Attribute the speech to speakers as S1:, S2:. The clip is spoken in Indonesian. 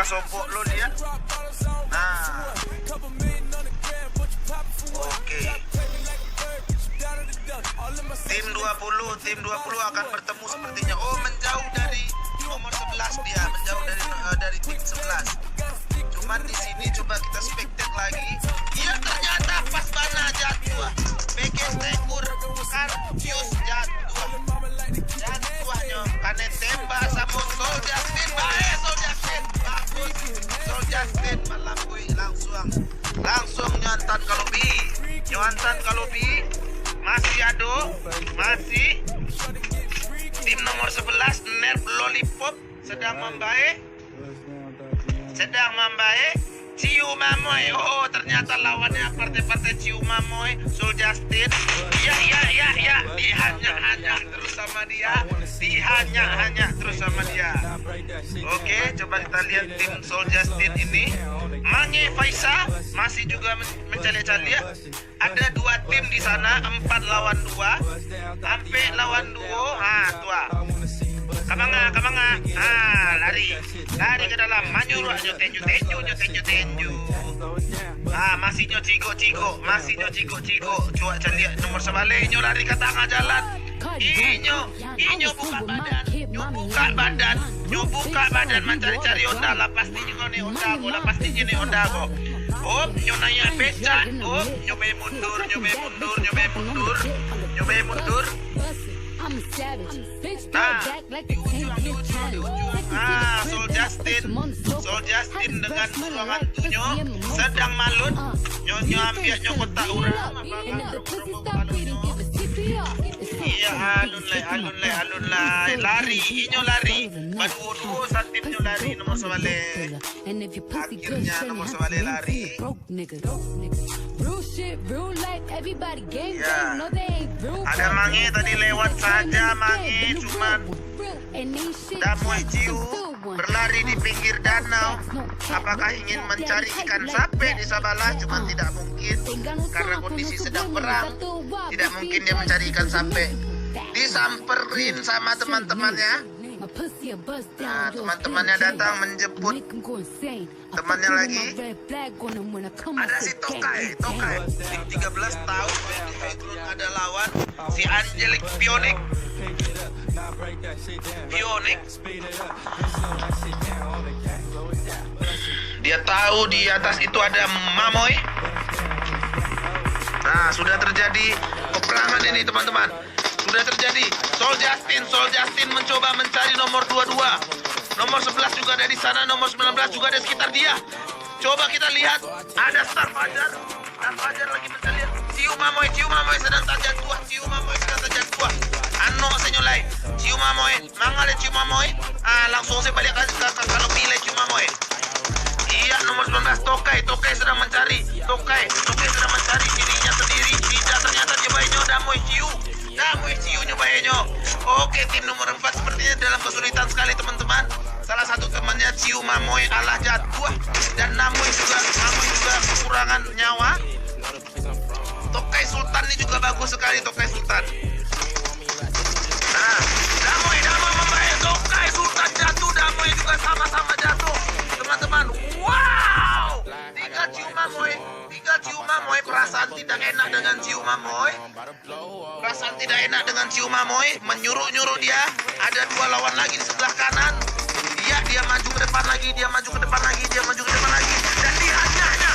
S1: kasobok lo dia. Nah, oke. Tim 20 akan bertemu sepertinya. Oh, menjauh dari nomor 11 dia, menjauh dari tim 11. Cuman di sini coba kita spektak lagi. Iya, ternyata pas bana jatuh. Bekes tekur Karpius jatuh. Jatuhnya karena tembak sama Soul Justin. Baik Soul Justin, bagus. Soul Justin melambui langsung nyantan kalau bi. Masih tim nomor 11 Nerf Lollipop sedang membaik. Ciu Mamoy. Oh, ternyata lawannya partai-partai Ciu Mamoy, Soul Justin. Ya. Dihanya terus sama dia. Oke, coba kita lihat tim Soul Justin ini. Mange Faisa masih juga mencari-cari. Ada 2 tim di sana, 4 lawan 2. Sampai lawan duo. Tua. Kamanga. Lari ke dalam. Manyuru tenju. Masih nyo cigo. Coba lihat nomor sebaliknya lari ke tengah jalan. Inyo buka badan mencari-cari onda lah pasti juga nih ondago. Oh, nyo nanya becak. Oh, nyoba mundur. Soul Justin dengan ruangan tunyo sedang malut. Nyo ambil kotak urang. Iya, alun lai. Lari. Baru tim nyo lari nomor sebalik. Akhirnya nomor sebalik lari. Ya. Ada Mange tadi lewat saja cuman Damoy Ciu berlari di pinggir danau. Apakah ingin mencari ikan sape di sebelah? Cuman tidak mungkin karena kondisi sedang perang. Tidak mungkin dia mencari ikan sape. Disamperin sama teman-temannya. Nah, teman-temannya datang menjemput temannya lagi. Ada si Tokai. Tim 13 tahu ada lawan si Angelic Pionik. Dia tahu di atas itu ada Mamoy. Nah, sudah terjadi peperangan ini teman-teman. Sudah terjadi. Soul Justin mencoba mencari nomor 22. Nomor 11 juga ada di sana, nomor 19 juga ada sekitar dia. Coba kita lihat, ada Star Fajar lagi mencari. Ciu Mamoy sedang terjatuh. Ano senyulai. Ciu Mamoy, mangale Ciu Mamoy. Langsung saya balik ke kalau pilih Ciu Mamoy. Iya, nomor 19 Tokai sedang mencari. Tokai sedang mencari dirinya sendiri. Tidak, ternyata nyobainnya Damoy Ciu nyobainnya. Oke, tim nomor 4 sepertinya dalam kesulitan sekali teman-teman. Salah satu temannya Ciu Mamoy alah jatuh dan Namoy juga kekurangan nyawa. Tokai Sultan ini juga bagus sekali, Tokai Sultan. Nah, Damoy membaik. Tokai Sultan jatuh, Damoy juga sama-sama jatuh. Teman-teman, wow! 3 Ciu Mamoy. Perasaan tidak enak dengan Ciu Mamoy. Menyuruh dia. Ada 2 lawan lagi di sebelah kanan. Dia maju ke depan lagi. Dan dihanyanya